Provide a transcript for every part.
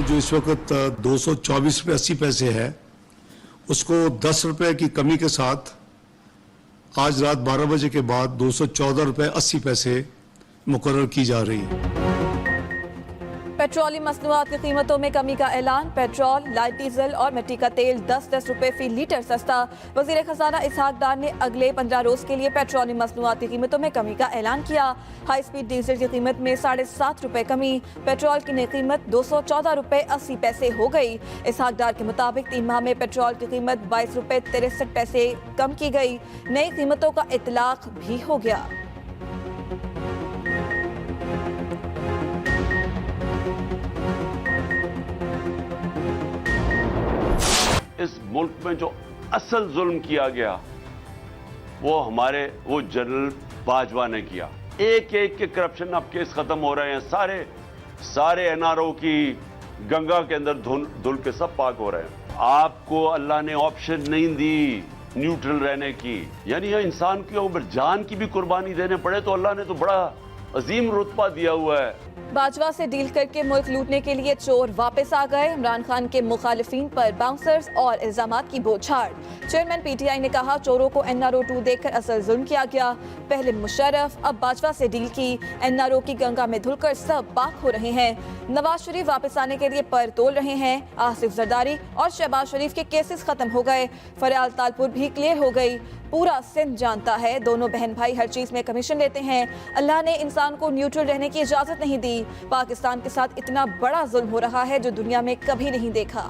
जो इस वक्त 224 रुपये 80 पैसे है, उसको 10 रुपये की कमी के साथ आज रात 12 बजे के बाद 214 रुपये 80 पैसे मुकर्रर की जा रही है। पेट्रोलियम मसनूआत की कीमतों में कमी का ऐलान। पेट्रोल, लाइट डीजल और मिट्टी का तेल 10-10 रुपए फी लीटर सस्ता। वजीर खजाना इसहाक डार ने अगले 15 रोज के लिए पेट्रोलियम मसनूआत की कीमतों में कमी का ऐलान किया। हाई स्पीड डीजल की कीमत में 7.5 रुपए कमी। पेट्रोल की नई कीमत 214 रुपए 80 पैसे हो गई। इसहाक डार के मुताबिक 3 माह में पेट्रोल की कीमत 22 रुपए 63 पैसे कम की गई। नई कीमतों का इतलाक भी हो गया। इस मुल्क में जो असल जुल्म किया गया वो जनरल बाजवा ने किया। एक एक के करप्शन अब केस खत्म हो रहे हैं। सारे एनआरओ की गंगा के अंदर धुल के सब पाक हो रहे हैं। आपको अल्लाह ने ऑप्शन नहीं दी न्यूट्रल रहने की, यानी यह इंसान के ऊपर जान की भी कुर्बानी देने पड़े तो अल्लाह ने तो बड़ा अजीम रुतबा दिया हुआ है। बाजवा से डील करके मुल्क लूटने के लिए चोर वापस आ गए। इमरान खान के मुखालिफिन पर बाउंसर्स और इल्जामात की बौछार। चेयरमैन पीटीआई ने कहा चोरों को एनआरओ 2 देखकर असल जुल्म किया गया। पहले मुशर्रफ, अब बाजवा से डील की। एनआरओ की गंगा में धुलकर सब पाक हो रहे हैं। नवाज शरीफ वापस आने के लिए पर तोल रहे हैं। आसिफ जरदारी और शहबाज शरीफ के केसेस खत्म हो गए। फरियाल तालपुर भी क्लियर हो गई। पूरा सिंध जानता है दोनों बहन भाई हर चीज में कमीशन लेते हैं। अल्लाह ने इंसान को न्यूट्रल रहने की इजाजत नहीं दी। पाकिस्तान के साथ इतना बड़ा जुल्म हो रहा है जो दुनिया में कभी नहीं देखा।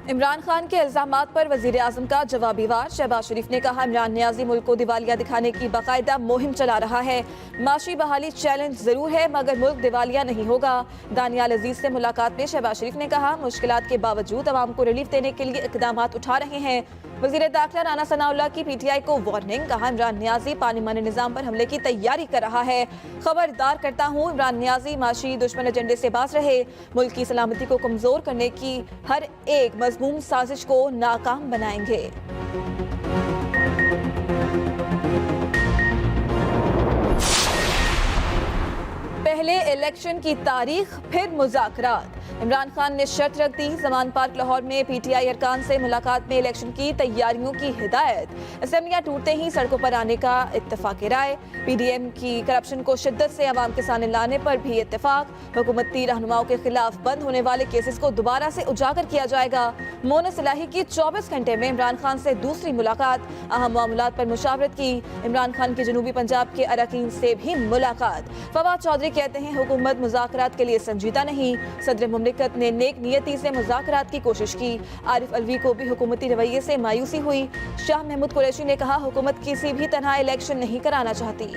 इमरान खान के इल्जामात पर वजीर आजम का जवाबी वार। शहबाज शरीफ ने कहा इमरान नियाजी मुल्क को दिवालिया दिखाने की बाकायदा मुहिम चला रहा है। माशी बहाली चैलेंज जरूर है मगर मुल्क दिवालिया नहीं होगा। दानियाल अजीज से मुलाकात में शहबाज शरीफ ने कहा मुश्किलात के बावजूद अवाम को रिलीफ देने के लिए इकदाम उठा रहे हैं। वजीर दाखिला राना सनाउल्लाह की पीटीआई को वार्निंग। कहा इमरान नियाजी पार्लिमानी निजाम पर हमले की तैयारी कर रहा है। खबरदार करता हूँ इमरान नियाजी माशी दुश्मन एजेंडे से बाज रहे। मुल्क की सलामती को कमजोर करने की हर एक मजमूम साजिश को नाकाम बनाएंगे। पहले इलेक्शन की तारीख फिर मुज़ाकरात। इमरान खान ने शर्त रख दी। जमान पार्क लाहौर में पीटीआई अरकान से मुलाकात में इलेक्शन की तैयारियों की हिदायत। असेंबलियां टूटते ही सड़कों पर आने का इत्तेफाक राय। पीडीएम की करप्शन को शिद्दत से अवाम के सामने लाने पर भी इत्तेफाक। हुकूमती रहनुमाओं के खिलाफ बंद होने वाले केसेस को दोबारा से उजागर किया जाएगा। मोन सलाही की 24 घंटे में इमरान खान से दूसरी मुलाकात। अहम मामलात पर मुशावरत की। इमरान खान की जनूबी पंजाब के अरकान से भी मुलाकात। फवाद चौधरी कहते हैं हुकूमत मुज़ाकरात के लिए संजीदा नहीं। सदर मुमलिकत ने नेक नियती से मुज़ाकरात की कोशिश की। आरिफ अलवी को भी हुकूमती रवैये से मायूसी हुई। शाह महमूद कुरैशी ने कहा हुकूमत किसी भी तरह इलेक्शन नहीं कराना चाहती।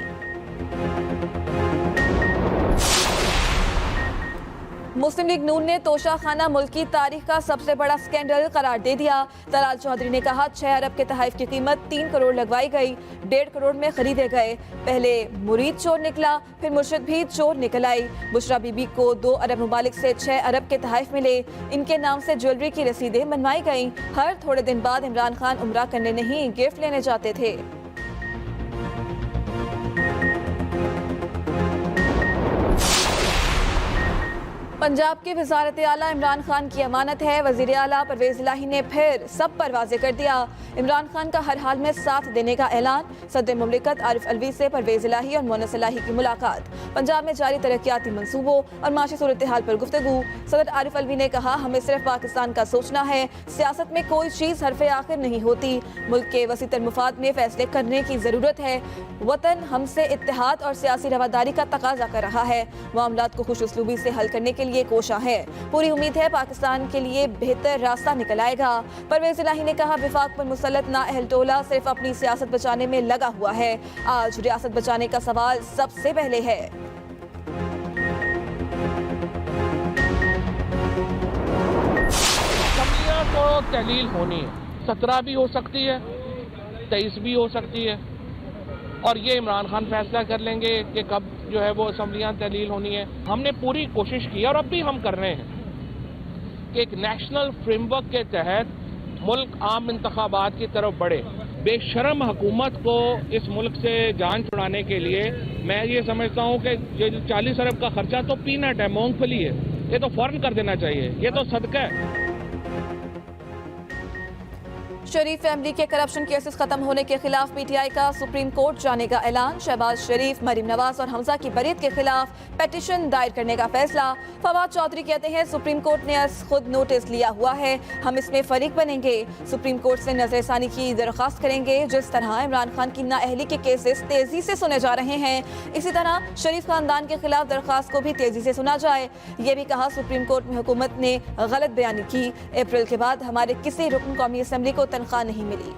मुस्लिम लीग नून ने तोशाखाना मुल्क की तारीख का सबसे बड़ा स्कैंडल करार दे दिया। तलाल चौधरी ने कहा 6 अरब के तहफ़ की कीमत 3 करोड़ लगवाई गई, 1.5 करोड़ में खरीदे गए। पहले मुरीद चोर निकला, फिर मुर्शिद भी चोर निकल आई। बुशरा बीबी को 2 अरब मुमालिक से 6 अरब के तहफ़ मिले। इनके नाम से ज्वेलरी की रसीदें बनवाई गई। हर थोड़े दिन बाद इमरान खान उम्रा करने नहीं गिफ्ट लेने जाते थे। पंजाब की वज़ारत आला इमरान खान की अमानत है। वज़ीर आला परवेज़ इलाही ने फिर सब पर वाज़े कर दिया। इमरान खान का हर हाल में साथ देने का ऐलान। सदर मुमलिकत आरिफ अलवी से परवेज़ इलाही और मोनस इलाही की मुलाकात। पंजाब में जारी तरक्याती मंसूबों और माशी सूरत हाल पर गुफ्तगू। सदर आरिफ अलवी ने कहा हमें सिर्फ पाकिस्तान का सोचना है। सियासत में कोई चीज़ हरफ़े आखिर नहीं होती। मुल्क के वसीतर मुफाद में फैसले करने की ज़रूरत है। वतन हमसे इत्तेहाद और सियासी रवादारी का तकाजा कर रहा है। मामलात को खुश उसलूबी से हल करने के लिए कोशा है। पूरी उम्मीद है पाकिस्तान के लिए बेहतर रास्ता निकल आएगा। परवेज़ इलाही ने कहा विफाक पर मुसल्लत नाअहल टोला सिर्फ अपनी सियासत बचाने में लगा हुआ है। आज रियासत बचाने का सवाल सबसे पहले है। असम्बलियां तो तहलील होनी है, 17 भी हो सकती है, 23 भी हो सकती है और ये इमरान खान फैसला कर लेंगे कि कब जो है वो असम्बलियां तहलील होनी है। हमने पूरी कोशिश की और अब भी हम कर रहे हैं कि एक नेशनल फ्रेमवर्क के तहत मुल्क आम इंतखाबात की तरफ बढ़े। बेशरम हुकूमत को इस मुल्क से जान छुड़ाने के लिए मैं ये समझता हूँ कि ये 40 अरब का खर्चा तो पीनट है, मूंगफली है, ये तो फौरन कर देना चाहिए, ये तो सदका है। शरीफ फैमिली के करप्शन केसेस खत्म होने के खिलाफ पीटीआई का सुप्रीम कोर्ट जाने का ऐलान। शहबाज शरीफ, मरीम नवाज और हमजा की बरीत के खिलाफ पिटीशन दायर करने का फैसला। फवाद चौधरी कहते हैं सुप्रीम कोर्ट ने खुद नोटिस लिया हुआ है, हम इसमें फरीक बनेंगे। सुप्रीम कोर्ट से नजरसानी की दरख्वास्त करेंगे। जिस तरह इमरान खान की नाअहली के केसेस तेजी से सुने जा रहे हैं, इसी तरह शरीफ खानदान के खिलाफ दरख्वास्त को भी तेजी से सुना जाए। ये भी कहा सुप्रीम कोर्ट में हुकूमत ने गलत बयानी की। अप्रैल के बाद हमारे किसी रुकन कौमी असम्बली को तनख्वाह नहीं मिली।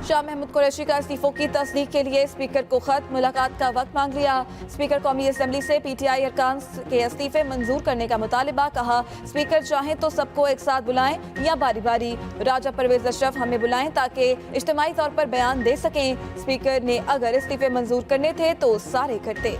शाह महमूद कुरैशी का इस्तीफों की तस्दीक के लिए स्पीकर को खत, मुलाकात का वक्त मांग लिया। स्पीकर कौमी असम्बली से पीटीआई अरकान के इस्तीफे मंजूर करने का मुतालिबा। कहा स्पीकर चाहें तो सबको एक साथ बुलाएं या बारी बारी। राजा परवेज अशरफ हमें बुलाएं ताकि इज्तिमाई तौर पर बयान दे सकें। स्पीकर ने अगर इस्तीफे मंजूर करने थे तो सारे करते।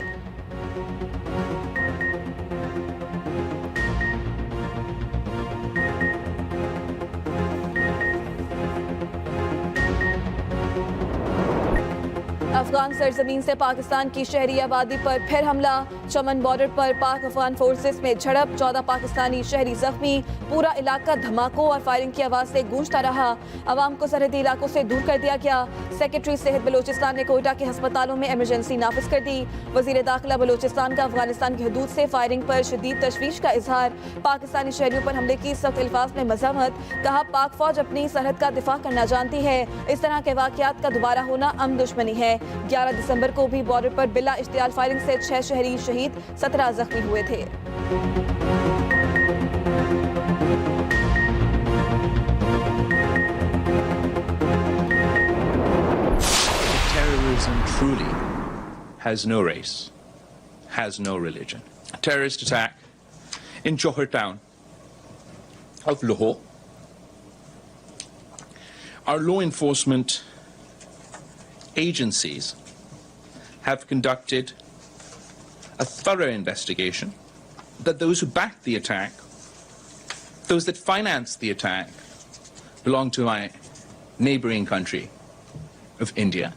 अफगान सरजमीन से पाकिस्तान की शहरी आबादी पर फिर हमला। चमन बॉर्डर पर पाक अफगान फोर्सेस में झड़प, 14 पाकिस्तानी शहरी जख्मी। पूरा इलाका धमाकों और फायरिंग की आवाज से गूंजता रहा। आवाम को सरहदी इलाकों से दूर कर दिया गया। सेक्रेटरी सेहत बलूचिस्तान ने कोयटा के अस्पतालों में इमरजेंसी नाफिज कर दी। वजीर दाखिला बलूचिस्तान का अफगानिस्तान की हदूद से फायरिंग पर शदीद तशवीश का इजहार। पाकिस्तानी शहरियों पर हमले की सख्त अल्फाज में मजम्मत। कहा पाक फौज अपनी सरहद का दिफा करना जानती है, इस तरह के वाकयात का दोबारा होना अम दुश्मनी है। 11 दिसंबर को भी बॉर्डर पर बिला इश्तियाल फायरिंग से 6 शहरी शहीद, 17 जख्मी हुए थे। Terrorism truly has no race, has no religion. A terrorist attack in Johar town of Lahore. Our law enforcement agencies have conducted a thorough investigation that those who backed the attack, those that financed the attack, belong to my neighboring country of India.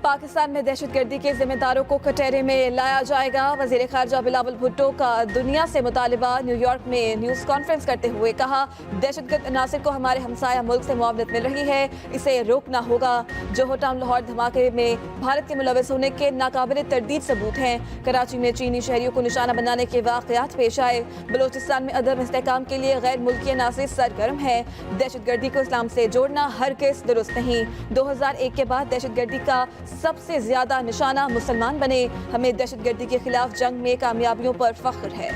Pakistan में दहशतगर्दी के जिम्मेदारों को कटहरे में लाया जाएगा। वजीर खारजा बिलावल भुट्टो का दुनिया से मुतालिबा। न्यूयॉर्क में न्यूज़ कॉन्फ्रेंस करते हुए कहा दहशतगर्द अनासर को हमारे हमसाया मुल्क से मुआवनत मिल रही है, इसे रोकना होगा। जोहर टाउन लाहौर धमाके में भारत के मुलविस होने के नाकाबिल तरदीद सबूत हैं। कराची में चीनी शहरियों को निशाना बनाने के वाक़यात पेश आए। बलूचिस्तान में अदम इस्तेहकाम के लिए गैर मुल्की अनासर सरगर्म है। दहशतगर्दी को इस्लाम से जोड़ना हरगिज़ दुरुस्त नहीं। 2001 के बाद दहशतगर्दी का सबसे ज्यादा निशाना मुसलमान बने। हमें दहशतगर्दी के खिलाफ जंग में कामयाबियों पर फख्र है।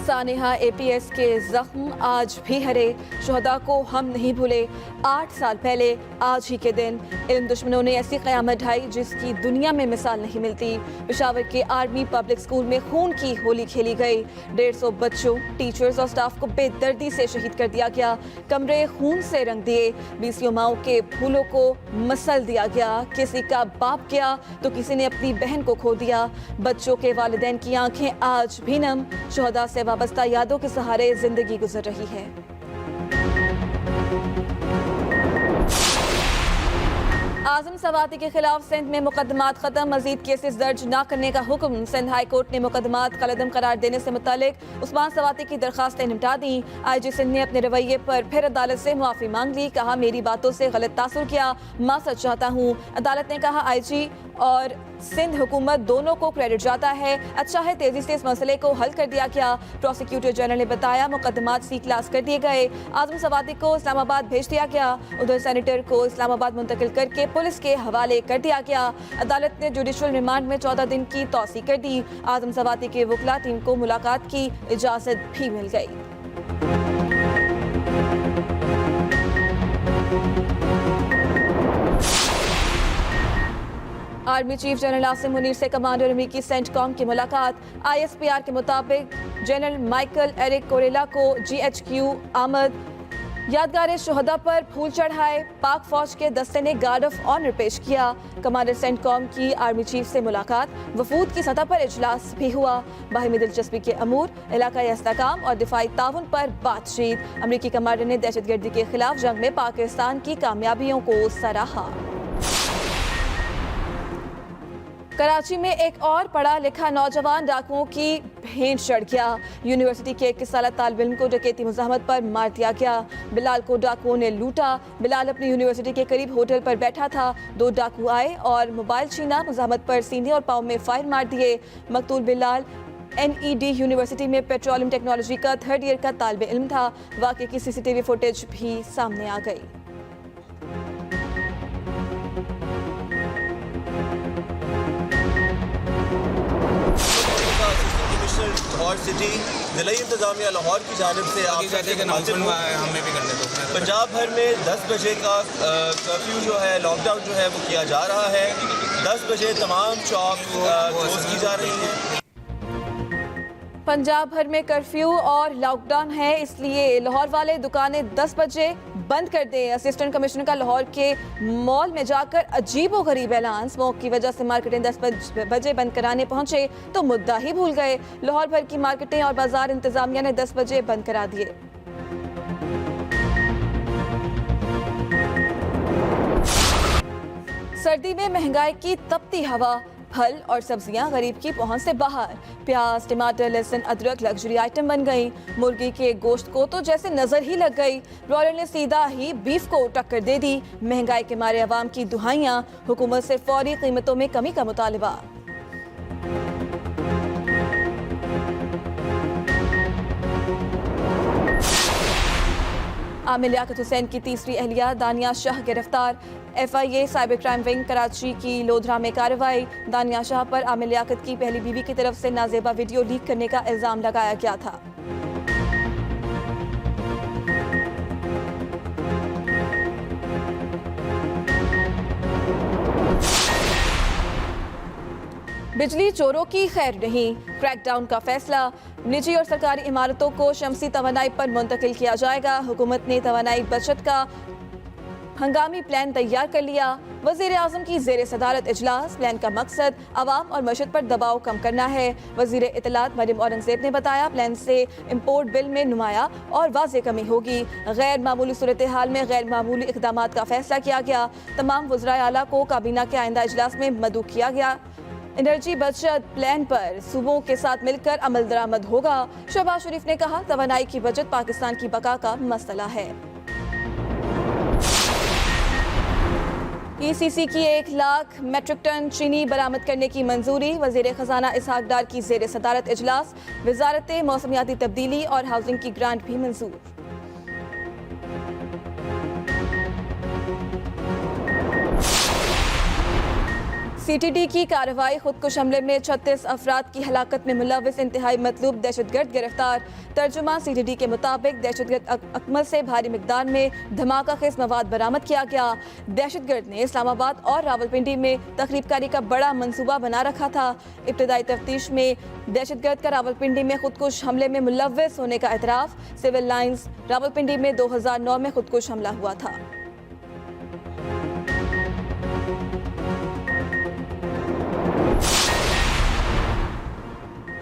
सानेहा एपीएस के जख्म आज भी हरे, शहदा को हम नहीं भूले। 8 साल पहले आज ही के दिन इन दुश्मनों ने ऐसी क़यामत ढाई जिसकी दुनिया में मिसाल नहीं मिलती। पेशावर के आर्मी पब्लिक स्कूल में खून की होली खेली गई। 150 बच्चों, टीचर्स और स्टाफ को बेदर्दी से शहीद कर दिया गया। कमरे खून से रंग दिए। 20 माओं के फूलों को मसल दिया गया। किसी का बाप गया तो किसी ने अपनी बहन को खो दिया। बच्चों के वालिदैन की आंखें आज भी नम। शहदा से वाबस्ता यादों के सहारे जिंदगी गुजर रही है। आजम सवाती के खिलाफ सिंध में मुकदमात खत्म, मजीद केसेस दर्ज न करने का हुक्म। सिंध हाई कोर्ट ने मुकदमात कलअदम करार देने से मुतालिक उस्मान सवाती की दरखास्तें निपटा दी। IG सिंध ने अपने रवैये पर फिर अदालत से मुआफी मांग ली। कहा मेरी बातों से गलत तासुर किया, माफ़ चाहता हूँ। अदालत ने कहा IG और सिंध हुकूमत दोनों को क्रेडिट जाता है। अच्छा है तेजी से इस मसले को हल कर दिया गया। प्रोसिक्यूटर जनरल ने बताया मुकदमात C क्लास कर दिए गए। आजम सवाती को इस्लामाबाद भेज दिया गया। उधर सेनेटर को इस्लामाबाद मुंतकिल करके पुलिस के हवाले कर दिया गया। अदालत ने जुडिशल रिमांड में 14 दिन की तौसी कर दी। आजम सवाती के वकला टीम को मुलाकात की इजाजत भी मिल गई। Army chief general Asim Munir से कमांडर अमरीकी सेंटकॉम की मुलाकात। ISPR के मुताबिक जनरल माइकल एरिक कोरेला को GHQ आमद यादगार शुहदा पर फूल चढ़ाए, पाक फौज के दस्ते ने गार्ड ऑफ ऑनर पेश किया। कमांडर सेंटकॉम की आर्मी चीफ से मुलाकात, वफूद की सतह पर इजलास भी हुआ। बाहिमी दिलचस्पी के अमूर, इलाकाई इस्तेहकाम और दिफाई ताउन पर बातचीत। अमरीकी कमांडर ने दहशतगर्दी के खिलाफ जंग में पाकिस्तान की कामयाबियों को सराहा। कराची में एक और पढ़ा लिखा नौजवान डाकुओं की भेंट चढ़ गया। यूनिवर्सिटी के 21 साल तालिब इल्म को डकैती मुज़ाहमत पर मार दिया गया। बिलाल को डाकुओं ने लूटा। बिलाल अपनी यूनिवर्सिटी के करीब होटल पर बैठा था। 2 डाकू आए और मोबाइल छीना, मुज़ाहमत पर सीने और पाँव में फायर मार दिए। मकतूल बिलाल NED यूनिवर्सिटी में पेट्रोलियम टेक्नोलॉजी का 3rd ईयर का तालिब इल्म था। वाक़े की CCTV फुटेज भी सामने आ गई। लाहौर सिटी ज़िला इंतज़ामिया लाहौर की जानिब से हमने भी करने दो। पंजाब भर में 10 बजे का कर्फ्यू जो है, लॉकडाउन जो है वो किया जा रहा है। 10 बजे तमाम शॉप क्लोज की जा रही है। पंजाब भर में कर्फ्यू और लॉकडाउन है, इसलिए लाहौर वाले दुकानें 10 बजे बंद कर दें। असिस्टेंट कमिश्नर का लाहौर के मॉल में जाकर अजीब व गरीब ऐलान। स्मोक की वजह से मार्केटें 10 बजे बंद कराने पहुंचे तो मुद्दा ही भूल गए। लाहौर भर की मार्केटें और बाजार इंतजामिया ने 10 बजे बंद करा दिए। सर्दी में महंगाई की तपती हवा, फल और सब्जियां गरीब की पहुंच से बाहर। प्याज, टमाटर, लहसुन, अदरक लग्जरी आइटम बन गई। मुर्गी के गोश्त को तो जैसे नजर ही लग गई। ब्रॉयलर ने सीधा ही बीफ को टक्कर दे दी। महंगाई के मारे अवाम की दुहाइयां, हुकूमत से फौरी कीमतों में कमी का मुतालबा। आमिर लियाकत हुसैन की तीसरी अहलिया दानिया शाह गिरफ्तार। FIA cyber crime wing Karachi की लोधरा में कार्रवाई। दानिया शाह पर आमिर लियाकत की पहली बीवी की तरफ से नाजेबा वीडियो लीक करने का इल्जाम लगाया गया था। बिजली चोरों की खैर नहीं, क्रैकडाउन का फैसला। निजी और सरकारी इमारतों को शमसी तवानाई पर मुंतकिल किया जाएगा। हुकूमत ने तवानाई बचत का हंगामी प्लान तैयार कर लिया। वजीर आजम की जेर सदारत इजलास। प्लान का मकसद अवाम और मशत पर दबाव कम करना है। वजीर इत्तलात मरियम औरंगजेब ने बताया, प्लान से इम्पोर्ट बिल में नुमाया और वाज़े कमी होगी। गैर मामूली सूरत हाल में गैर मामूली इक़दामात का फैसला किया गया। तमाम वज़राए आला को काबीना के आइंदा इजलास में मदऊ किया गया। एनर्जी बचत प्लान पर सूबों के साथ मिलकर अमल दरामद होगा। शहबाज शरीफ ने कहा, तवानाई की बचत पाकिस्तान की बका का मसला है। ECC की 1 लाख मेट्रिक टन चीनी बरामद करने की मंजूरी। वजीर खजाना इसहाक डार की जेर सदारत इजलास। वजारत मौसमियाती तब्दीली और हाउसिंग की ग्रांट भी मंजूर। CTD की कार्रवाई। खुदकुश हमले में 36 अफराद की हलाकत में मुलविस इंतहाई मतलूब दहशतगर्द गिरफ्तार। तर्जुमा CTD के मुताबिक दहशतगर्द अकमल से भारी मिकदार में धमाका खेज मवाद बरामद किया गया। दहशतगर्द ने इस्लामाबाद और रावलपिंडी में तकरीबकारी का बड़ा मंसूबा बना रखा था। इब्तदाई तफ्तीश में दहशतगर्द का रावलपिंडी में खुदकुश हमले में मुलविस होने का एतराफ। सिविल लाइन्स रावलपिंडी में 2009 में खुदकुश हमला हुआ था।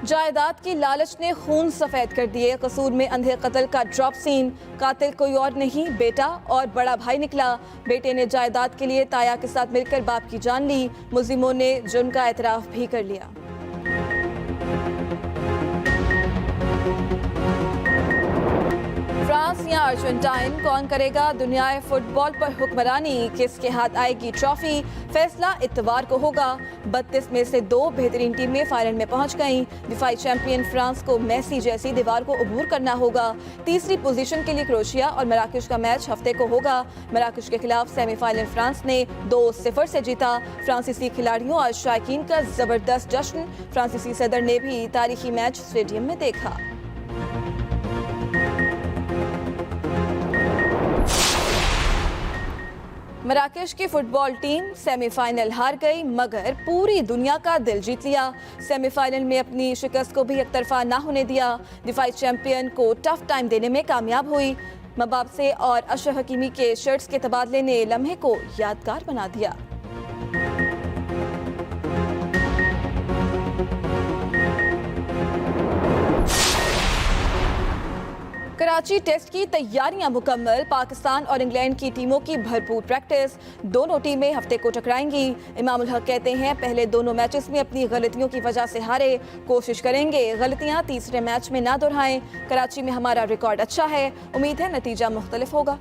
जायदाद की लालच ने खून सफेद कर दिए। कसूर में अंधे कत्ल का ड्रॉप सीन। कातिल कोई और नहीं, बेटा और बड़ा भाई निकला। बेटे ने जायदाद के लिए ताया के साथ मिलकर बाप की जान ली। मुल्जिमों ने जुर्म का एतराफ भी कर लिया। फ्रांस या अर्जेंटाइन, कौन करेगा दुनियाई फुटबॉल पर हुक्मरानी? किसके हाथ आएगी ट्रॉफी? फैसला इत्तवार को होगा। 32 में से 2 बेहतरीन टीमें फाइनल में पहुंच गईं। दिफाई चैंपियन फ्रांस को मेसी जैसी दीवार को अबूर करना होगा। तीसरी पोजीशन के लिए क्रोएशिया और मराकश का मैच हफ्ते को होगा। मराकश के खिलाफ सेमीफाइनल फ्रांस ने 2-0 से जीता। फ्रांसीसी खिलाड़ियों और शायकीन का जबरदस्त जश्न। फ्रांसीसी सदर ने भी तारीखी मैच स्टेडियम में देखा। मराकश की फुटबॉल टीम सेमीफाइनल हार गई, मगर पूरी दुनिया का दिल जीत लिया। सेमीफाइनल में अपनी शिकस्त को भी एक तरफा ना होने दिया। दिफाई चैंपियन को टफ टाइम देने में कामयाब हुई। मबाब से और अशरफ हकीमी के शर्ट्स के तबादले ने लम्हे को यादगार बना दिया। कराची टेस्ट की तैयारियां मुकम्मल। पाकिस्तान और इंग्लैंड की टीमों की भरपूर प्रैक्टिस। दोनों टीमें हफ्ते को टकराएंगी। इमामुल हक कहते हैं पहले दोनों मैचेस में अपनी गलतियों की वजह से हारे, कोशिश करेंगे गलतियां तीसरे मैच में ना दोहराएं। कराची में हमारा रिकॉर्ड अच्छा है, उम्मीद है नतीजा मुख्तलिफ होगा।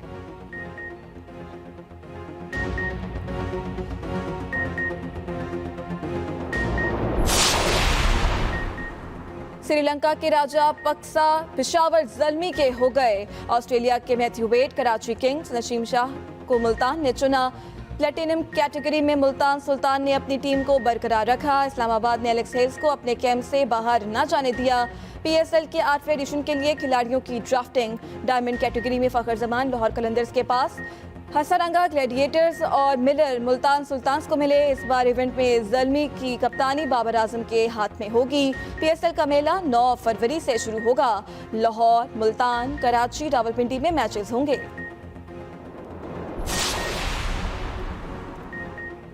श्रीलंका के राजा पक्सा पेशावर ज़ल्मी के हो गए। ऑस्ट्रेलिया के Matthew Wade Karachi Kings. Naseem Shah को मुल्तान ने चुना। प्लेटिनम कैटेगरी में मुल्तान सुल्तान ने अपनी टीम को बरकरार रखा। इस्लामाबाद ने एलेक्स हेल्स को अपने कैंप से बाहर न जाने दिया। PSL के 8वें एडिशन के लिए खिलाड़ियों की ड्राफ्टिंग। डायमंड कैटेगरी में फखर जमान लाहौर कलंदर्स के पास। हसरंगा ग्लैडिएटर्स और मिलर मुल्तान सुल्तान्स को मिले। इस बार इवेंट में ज़ल्मी की कप्तानी बाबर आजम के हाथ में होगी। PSL का मेला 9 फरवरी से शुरू होगा। लाहौर, मुल्तान, कराची, रावलपिंडी में मैचेस होंगे।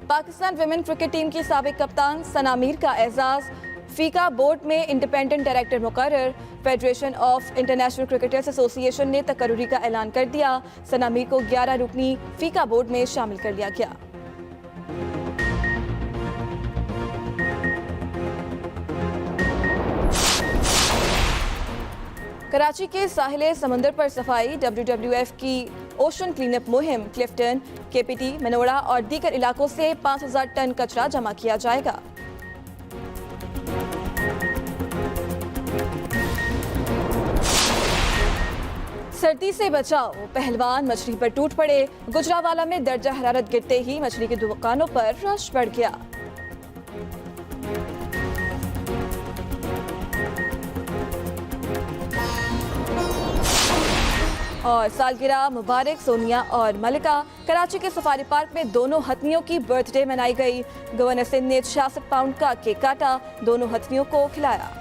पाकिस्तान विमेन क्रिकेट टीम की साबिक कप्तान सना मीर का एजाज। फीका बोर्ड में इंडिपेंडेंट डायरेक्टर मुकर्रर। Federation of international cricketers association ने तकर्रुरी का ऐलान कर दिया। सना मीर को 11 रुकनी फीका बोर्ड में शामिल कर लिया गया। कराची के साहिल समंदर पर सफाई। WWF की ओशन क्लीनअप मुहिम। क्लिफ्टन, KPT, मनोड़ा और दीगर इलाकों से 5000 टन कचरा जमा किया जाएगा। सर्दी से बचाओ, पहलवान मछली पर टूट पड़े। गुजरावाला में दर्जा हरारत गिरते ही मछली की दुकानों पर रश बढ़ गया। और सालगिरह मुबारक सोनिया और मलिका। कराची के सफारी पार्क में दोनों हथनियों की बर्थडे मनाई गई। गवर्नर सिंध ने 66 पाउंड का केक काटा, दोनों हथनियों को खिलाया।